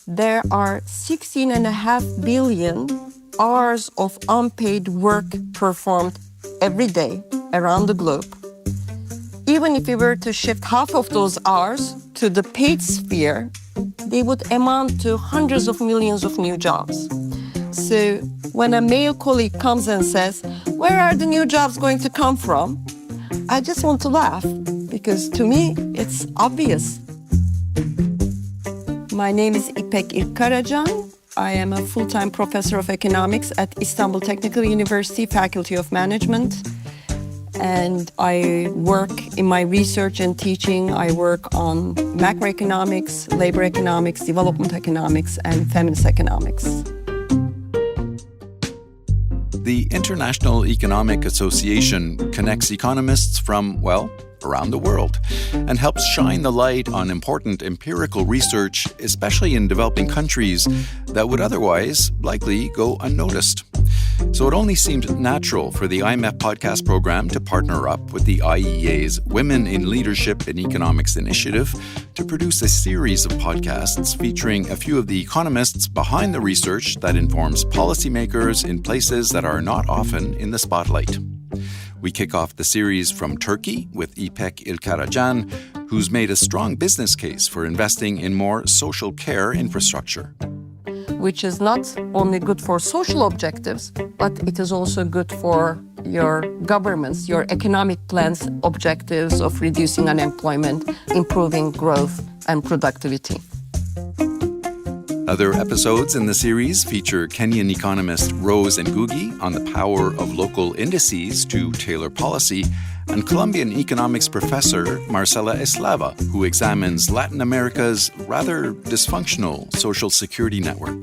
there are 16.5 billion hours of unpaid work performed every day around the globe. Even if we were to shift half of those hours to the paid sphere, they would amount to hundreds of millions of new jobs. So when a male colleague comes and says, "Where are the new jobs going to come from?" I just want to laugh because to me, it's obvious. My name is Ipek Ilkkaracan. I am a full-time professor of economics at Istanbul Technical University, Faculty of Management. And I work in my research and teaching, I work on macroeconomics, labor economics, development economics, and feminist economics. The International Economic Association connects economists from, well, around the world and helps shine the light on important empirical research, especially in developing countries that would otherwise likely go unnoticed. So it only seemed natural for the IMF Podcast program to partner up with the IEA's Women in Leadership in Economics initiative to produce a series of podcasts featuring a few of the economists behind the research that informs policymakers in places that are not often in the spotlight. We kick off the series from Turkey with Ipek Ilkkaracan, who's made a strong business case for investing in more social care infrastructure. Which is not only good for social objectives, but it is also good for your governments, your economic plans, objectives of reducing unemployment, improving growth and productivity. Other episodes in the series feature Kenyan economist Rose Ngugi on the power of local indices to tailor policy, and Colombian economics professor Marcela Eslava, who examines Latin America's rather dysfunctional social security network.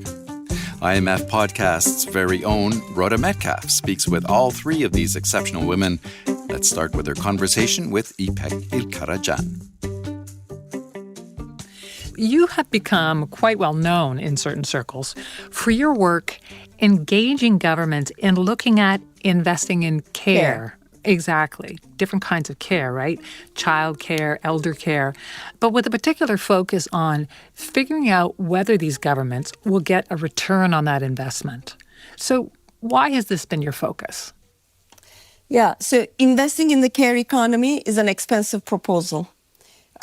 IMF Podcast's very own Rhoda Metcalf speaks with all three of these exceptional women. Let's start with her conversation with Ipek Ilkkaracan. You have become quite well known in certain circles for your work engaging governments in looking at investing in care. Exactly. Different kinds of care, right? Child care, elder care, but with a particular focus on figuring out whether these governments will get a return on that investment. So why has this been your focus? Yeah, so investing in the care economy is an expensive proposal.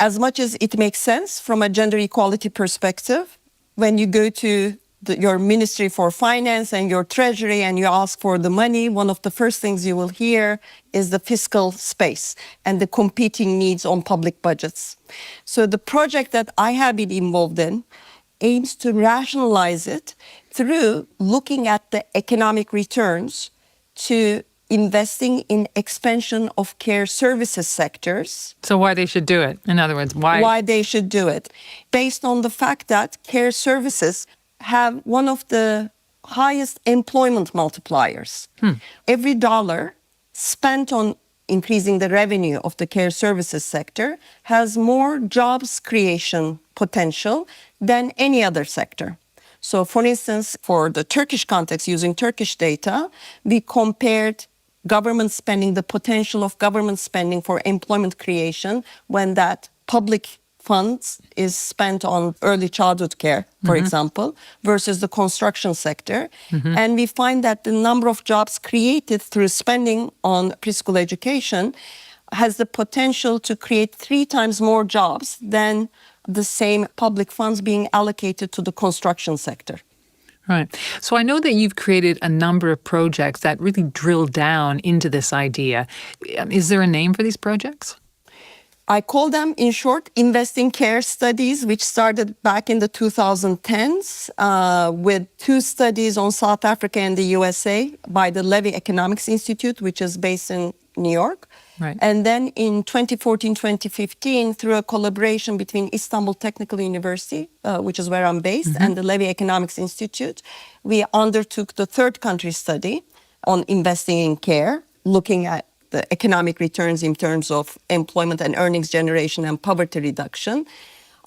As much as it makes sense from a gender equality perspective, when you go to your Ministry for Finance and your Treasury and you ask for the money, one of the first things you will hear is the fiscal space and the competing needs on public budgets. So the project that I have been involved in aims to rationalize it through looking at the economic returns to investing in expansion of care services sectors. So why they should do it? In other words, why they should do it. Based on the fact that care services have one of the highest employment multipliers. Every dollar spent on increasing the revenue of the care services sector has more jobs creation potential than any other sector. So for instance, for the Turkish context, using Turkish data, we compared government spending, the potential of government spending for employment creation when that public funds is spent on early childhood care, for example, versus the construction sector. And we find that the number of jobs created through spending on preschool education has the potential to create 3 times more jobs than the same public funds being allocated to the construction sector. Right. So I know that you've created a number of projects that really drill down into this idea. Is there a name for these projects? I call them, in short, investing care studies, which started back in the 2010s with 2 studies on South Africa and the USA by the Levy Economics Institute, which is based in New York. Right. And then in 2014-2015, through a collaboration between Istanbul Technical University, which is where I'm based, and the Levy Economics Institute, we undertook the 3rd country study on investing in care, looking at the economic returns in terms of employment and earnings generation and poverty reduction.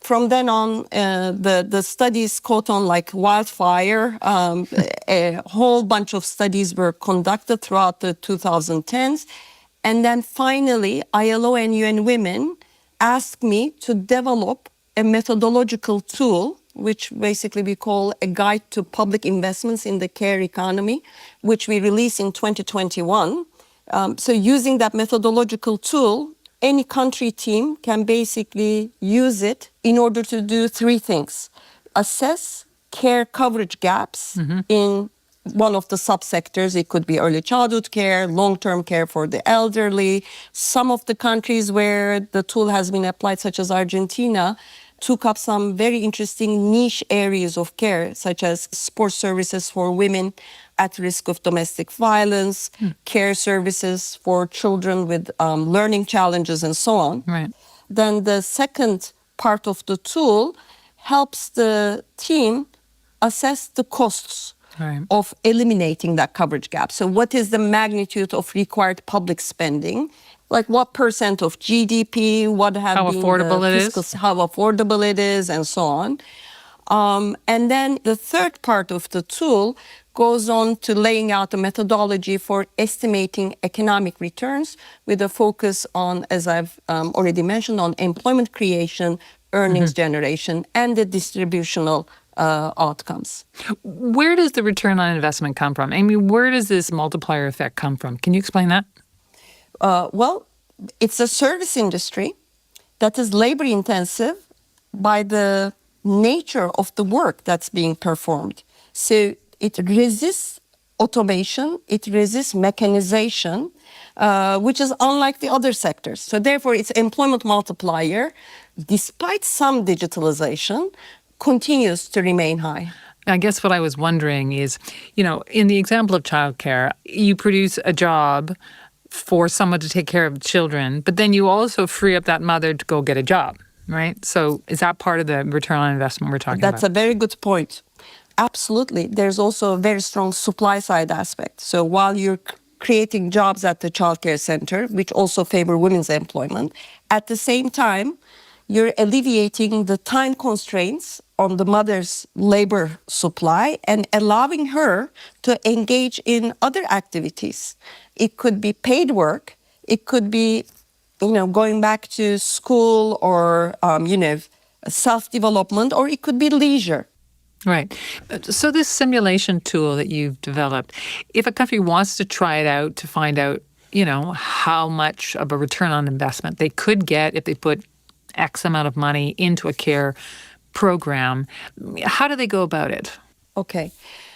From then on, the studies caught on like wildfire. A whole bunch of studies were conducted throughout the 2010s. And then finally, ILO and UN Women asked me to develop a methodological tool which basically we call a guide to public investments in the care economy, which we released in 2021. So using that methodological tool, any country team can basically use it in order to do three things: assess care coverage gaps in one of the subsectors. It could be early childhood care, long-term care for the elderly. Some of the countries where the tool has been applied, such as Argentina, took up some very interesting niche areas of care, such as sports services for women at risk of domestic violence, care services for children with learning challenges, and so on. Right. Then the second part of the tool helps the team assess the costs of eliminating that coverage gap. So what is the magnitude of required public spending? Like what percent of GDP, what have How been affordable the it fiscal, is? how affordable it is, and so on. And then the third part of the tool goes on to laying out a methodology for estimating economic returns with a focus on, as I've already mentioned, on employment creation, earnings generation, and the distributional outcomes. Where does the return on investment come from? I mean, where does this multiplier effect come from? Can you explain that? Well, it's a service industry that is labor intensive by the nature of the work that's being performed. So it resists automation, it resists mechanization, which is unlike the other sectors. So therefore, its employment multiplier, despite some digitalization, continues to remain high. I guess what I was wondering is, in the example of childcare, you produce a job for someone to take care of children, but then you also free up that mother to go get a job, right? So is that part of the return on investment we're talking about? That's a very good point. Absolutely. There's also a very strong supply side aspect. So while you're creating jobs at the childcare center, which also favor women's employment, at the same time, you're alleviating the time constraints on the mother's labor supply and allowing her to engage in other activities. It could be paid work. It could be, going back to school or, self-development, or it could be leisure. Right. So this simulation tool that you've developed, if a country wants to try it out to find out, how much of a return on investment they could get if they put X amount of money into a care program, how do they go about it? Okay.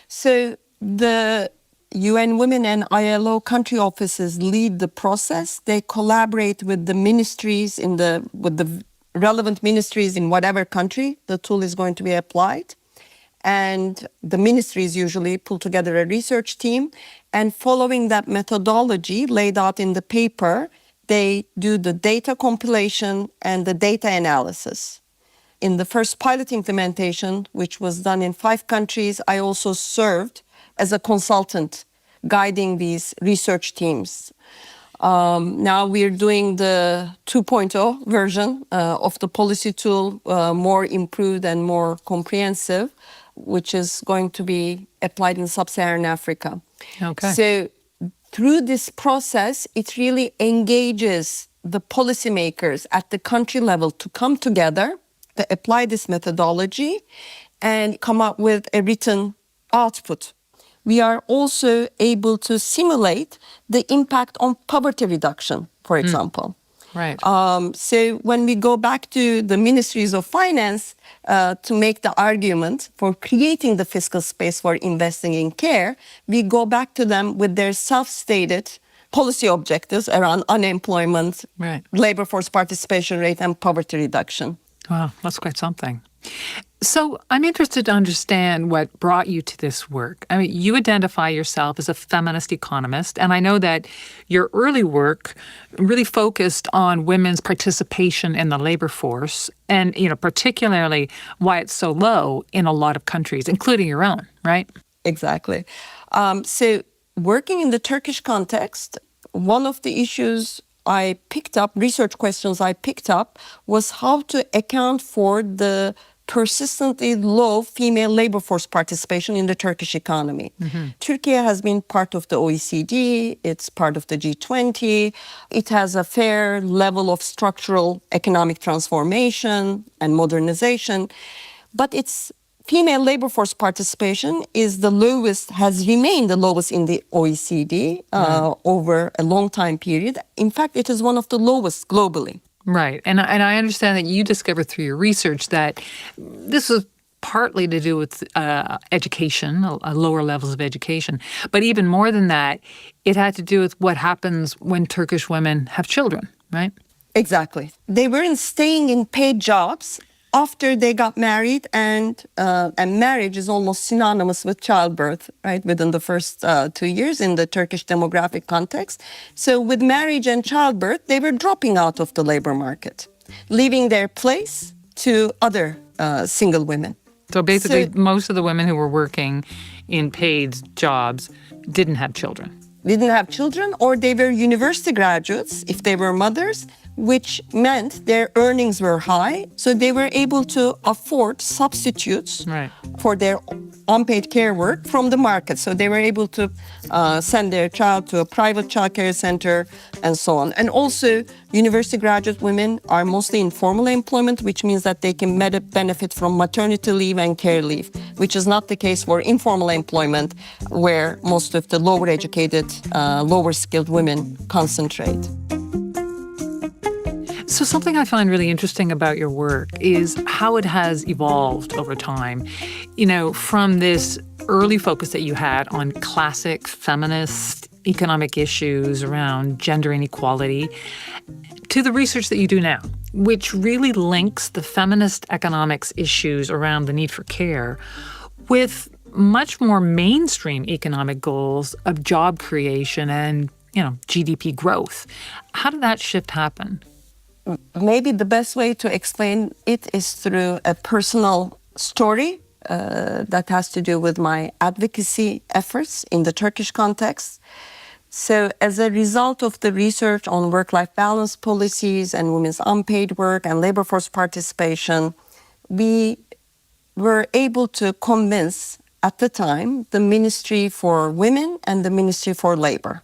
So the UN Women and ILO country offices lead the process. They collaborate with the ministries with the relevant ministries in whatever country the tool is going to be applied. And the ministries usually pull together a research team. And following that methodology laid out in the paper, they do the data compilation and the data analysis. In the first pilot implementation, which was done in 5 countries, I also served as a consultant guiding these research teams. Now we're doing the 2.0 version of the policy tool, more improved and more comprehensive, which is going to be applied in sub-Saharan Africa. Okay. So through this process, it really engages the policymakers at the country level to come together, to apply this methodology, and come up with a written output. We are also able to simulate the impact on poverty reduction, for example. Right. So when we go back to the ministries of finance to make the argument for creating the fiscal space for investing in care, we go back to them with their self-stated policy objectives around unemployment, Right. labor force participation rate, and poverty reduction. Wow, that's quite something. So I'm interested to understand what brought you to this work. I mean, you identify yourself as a feminist economist, and I know that your early work really focused on women's participation in the labor force and, particularly why it's so low in a lot of countries, including your own, right? Exactly. So working in the Turkish context, one of the issues I picked up, research questions I picked up, was how to account for the persistently low female labor force participation in the Turkish economy. Turkey has been part of the OECD, it's part of the G20, it has a fair level of structural economic transformation and modernization. but its female labor force participation is the lowest, has remained the lowest in the OECD over a long time period. In fact, it is one of the lowest globally. Right. And I understand that you discovered through your research that this was partly to do with education, lower levels of education. But even more than that, it had to do with what happens when Turkish women have children, right? Exactly. They weren't staying in paid jobs after they got married, and marriage is almost synonymous with childbirth, right, within the first 2 years in the Turkish demographic context. So with marriage and childbirth, they were dropping out of the labor market, leaving their place to other single women. So basically, most of the women who were working in paid jobs didn't have children. Didn't have children, or they were university graduates if they were mothers, which meant their earnings were high, so they were able to afford substitutes for their unpaid care work from the market. So they were able to send their child to a private child care center and so on. And also, university graduate women are mostly in formal employment, which means that they can benefit from maternity leave and care leave, which is not the case for informal employment, where most of the lower educated, lower skilled women concentrate. So something I find really interesting about your work is how it has evolved over time. You know, from this early focus that you had on classic feminist economic issues around gender inequality to the research that you do now, which really links the feminist economics issues around the need for care with much more mainstream economic goals of job creation and, GDP growth. How did that shift happen? Maybe the best way to explain it is through a personal story that has to do with my advocacy efforts in the Turkish context. So as a result of the research on work-life balance policies and women's unpaid work and labor force participation, we were able to convince at the time the Ministry for Women and the Ministry for Labor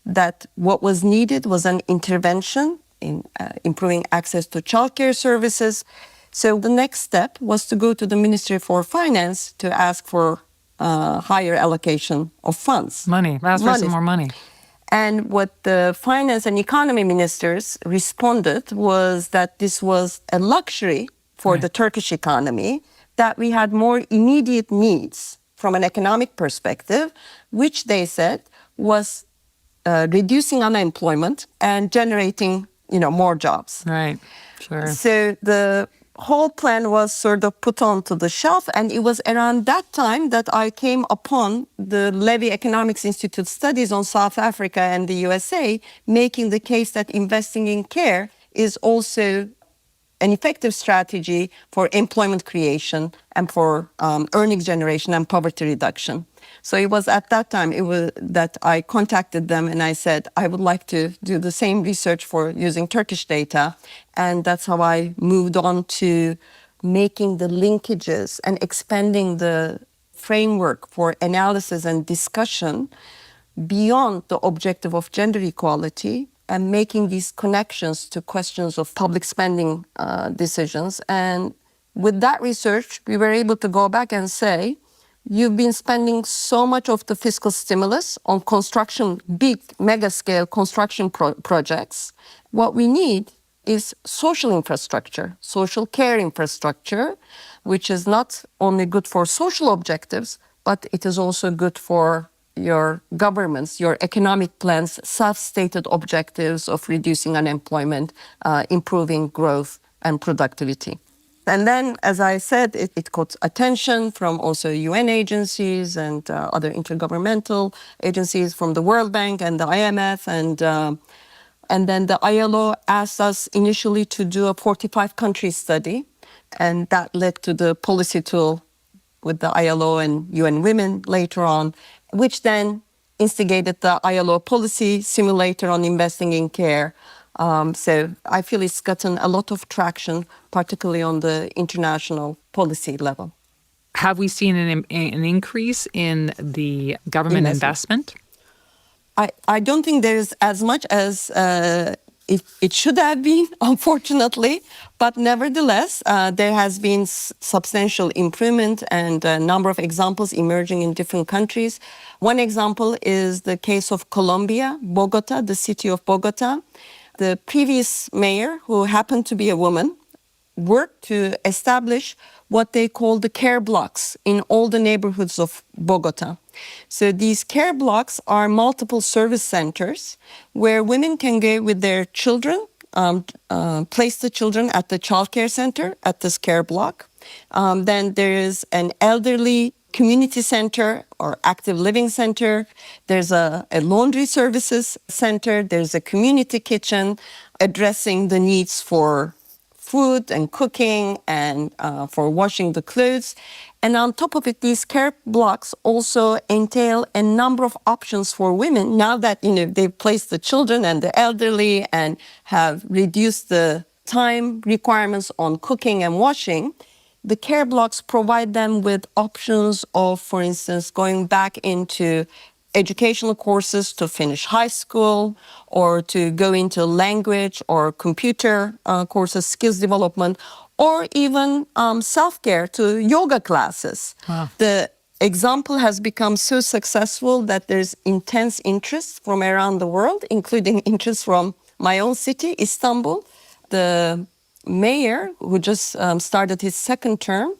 that what was needed was an intervention in improving access to childcare services. So the next step was to go to the Ministry for Finance to ask for higher allocation of funds. Ask for some more money. And what the finance and economy ministers responded was that this was a luxury for the Turkish economy, that we had more immediate needs from an economic perspective, which they said was reducing unemployment and generating more jobs. Right, sure. So the whole plan was sort of put onto the shelf, and it was around that time that I came upon the Levy Economics Institute studies on South Africa and the USA, making the case that investing in care is also an effective strategy for employment creation and for earnings generation and poverty reduction. So it was at that time that I contacted them and I said, I would like to do the same research for using Turkish data. And that's how I moved on to making the linkages and expanding the framework for analysis and discussion beyond the objective of gender equality and making these connections to questions of public spending decisions. And with that research, we were able to go back and say, you've been spending so much of the fiscal stimulus on construction, big mega-scale construction projects. What we need is social infrastructure, social care infrastructure, which is not only good for social objectives, but it is also good for your governments, your economic plans, self-stated objectives of reducing unemployment, improving growth and productivity. And then, as I said, it caught attention from also UN agencies and other intergovernmental agencies, from the World Bank and the IMF. And then the ILO asked us initially to do a 45-country study. And that led to the policy tool with the ILO and UN Women later on, which then instigated the ILO policy simulator on investing in care. So I feel it's gotten a lot of traction, particularly on the international policy level. Have we seen an increase in the government investment? I don't think there's as much as it should have been, unfortunately, but nevertheless, there has been substantial improvement and a number of examples emerging in different countries. One example is the case of Colombia, Bogota, the city of Bogota. The previous mayor, who happened to be a woman, worked to establish what they call the care blocks in all the neighborhoods of Bogota. So these care blocks are multiple service centers where women can go with their children, place the children at the child care center at this care block. Then there is an elderly community center or active living center. There's a laundry services center. There's a community kitchen addressing the needs for food and cooking and for washing the clothes. And on top of it, these care blocks also entail a number of options for women. Now that, they've placed the children and the elderly and have reduced the time requirements on cooking and washing, the care blocks provide them with options of, for instance, going back into educational courses to finish high school or to go into language or computer courses, skills development, or even self-care to yoga classes. Wow. The example has become so successful that there's intense interest from around the world, including interest from my own city, Istanbul. The mayor, who just started his second term,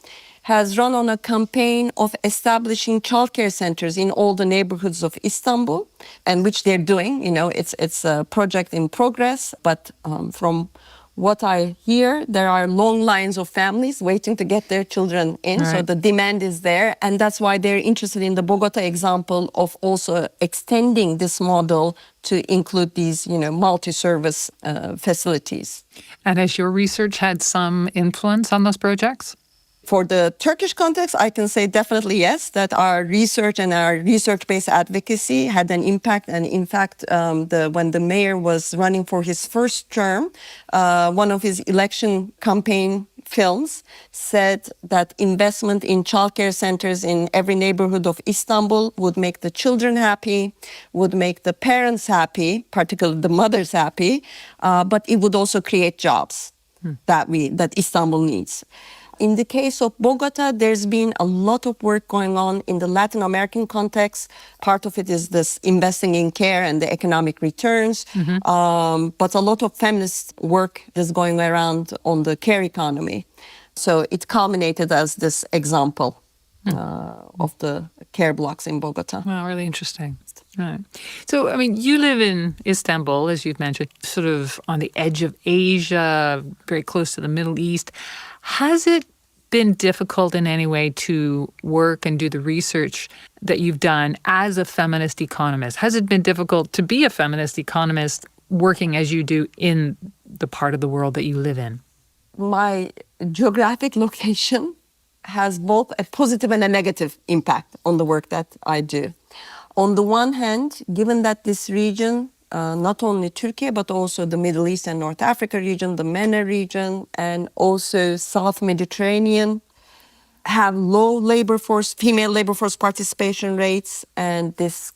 has run on a campaign of establishing childcare centers in all the neighborhoods of Istanbul, and which they're doing. It's a project in progress, but from what I hear, there are long lines of families waiting to get their children in. Right. So the demand is there, and that's why they're interested in the Bogota example of also extending this model to include these, multi-service facilities. And has your research had some influence on those projects? For the Turkish context, I can say definitely yes, that our research and our research-based advocacy had an impact. And in fact, when the mayor was running for his first term, one of his election campaign films said that investment in childcare centers in every neighborhood of Istanbul would make the children happy, would make the parents happy, particularly the mothers happy, but it would also create jobs that Istanbul needs. In the case of Bogota, there's been a lot of work going on in the Latin American context. Part of it is this investing in care and the economic returns. But a lot of feminist work is going around on the care economy. So it culminated as this example of the care blocks in Bogota. Wow, really interesting. Right. So, you live in Istanbul, as you've mentioned, sort of on the edge of Asia, very close to the Middle East. Has it been difficult in any way to work and do the research that you've done as a feminist economist? Has it been difficult to be a feminist economist working as you do in the part of the world that you live in? My geographic location has both a positive and a negative impact on the work that I do. On the one hand, given that this region, not only Turkey, but also the Middle East and North Africa region, the MENA region, and also South Mediterranean, have low female labor force participation rates, and this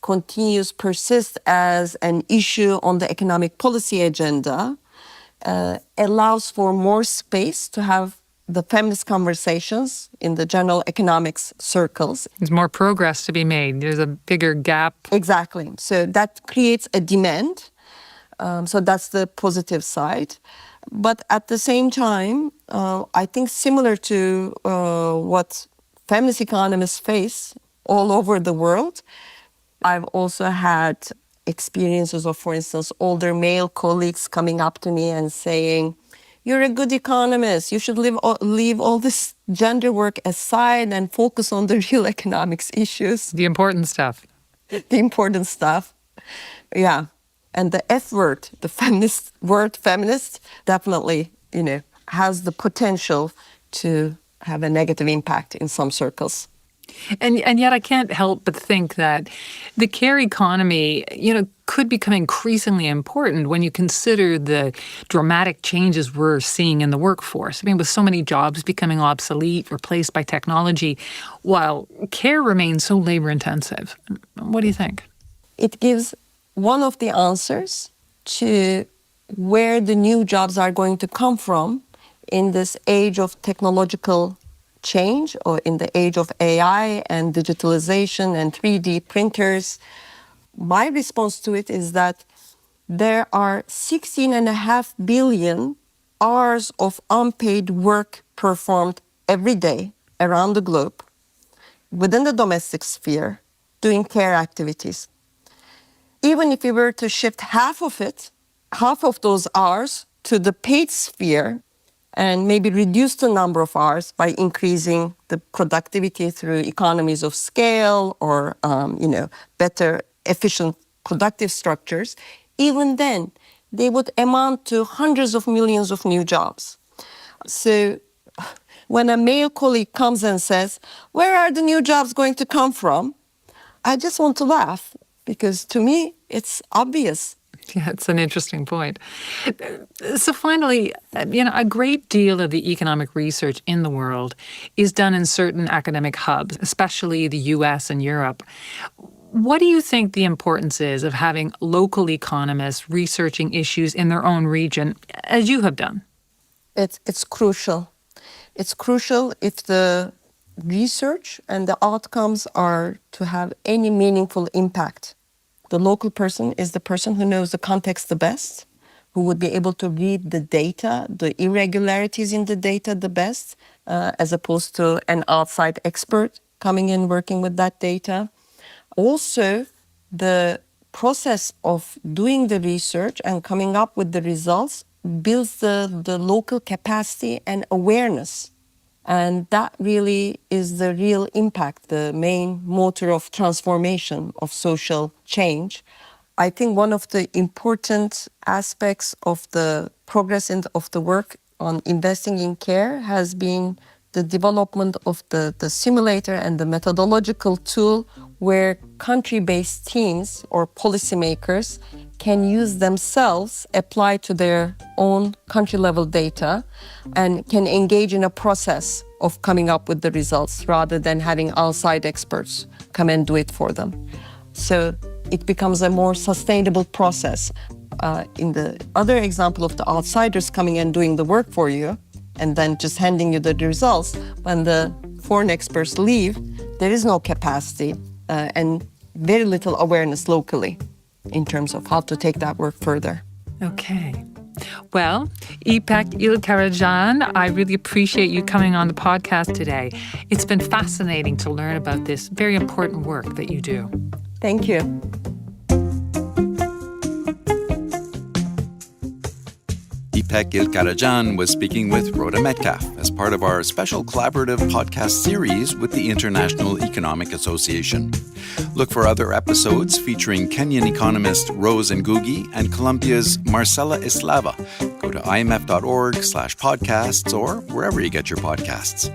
persists as an issue on the economic policy agenda, allows for more space to have the feminist conversations in the general economics circles. There's more progress to be made. There's a bigger gap. Exactly. So that creates a demand. So that's the positive side. But at the same time, I think similar to what feminist economists face all over the world, I've also had experiences of, for instance, older male colleagues coming up to me and saying, "You're a good economist. You should leave all this gender work aside and focus on the real economics issues." The important stuff. The important stuff. Yeah. And the F word, the feminist, definitely, has the potential to have a negative impact in some circles. And yet I can't help but think that the care economy, could become increasingly important when you consider the dramatic changes we're seeing in the workforce. With so many jobs becoming obsolete, replaced by technology, while care remains so labor intensive. What do you think? It gives one of the answers to where the new jobs are going to come from in this age of technological change, or in the age of AI and digitalization and 3D printers. My response to it is that there are 16.5 billion hours of unpaid work performed every day around the globe within the domestic sphere doing care activities. Even if we were to shift half of those hours to the paid sphere and maybe reduce the number of hours by increasing the productivity through economies of scale or better, efficient, productive structures, even then they would amount to hundreds of millions of new jobs. So when a male colleague comes and says, "Where are the new jobs going to come from?" I just want to laugh, because to me it's obvious. Yeah, it's an interesting point. So finally, a great deal of the economic research in the world is done in certain academic hubs, especially the US and Europe. What do you think the importance is of having local economists researching issues in their own region, as you have done? It's crucial. It's crucial if the research and the outcomes are to have any meaningful impact. The local person is the person who knows the context the best, who would be able to read the data, the irregularities in the data the best, as opposed to an outside expert coming in working with that data. Also, the process of doing the research and coming up with the results builds the local capacity and awareness. And that really is the real impact, the main motor of transformation of social change. I think one of the important aspects of the progress of the work on investing in care has been the development of the simulator and the methodological tool where country-based teams or policymakers can use themselves, apply to their own country-level data, and can engage in a process of coming up with the results rather than having outside experts come and do it for them. So it becomes a more sustainable process. In the other example of the outsiders coming and doing the work for you and then just handing you the results, when the foreign experts leave, there is no capacity and very little awareness locally in terms of how to take that work further. Okay. Well, Ipek Ilkkaracan, I really appreciate you coming on the podcast today. It's been fascinating to learn about this very important work that you do. Thank you. Ipek Ilkkaracan was speaking with Rhoda Metcalf as part of our special collaborative podcast series with the International Economic Association. Look for other episodes featuring Kenyan economist Rose Ngugi and Colombia's Marcela Eslava. Go to imf.org/podcasts or wherever you get your podcasts.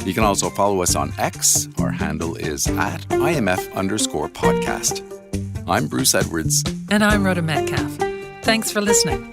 You can also follow us on X. Our handle is @IMF_podcast. I'm Bruce Edwards. And I'm Rhoda Metcalf. Thanks for listening.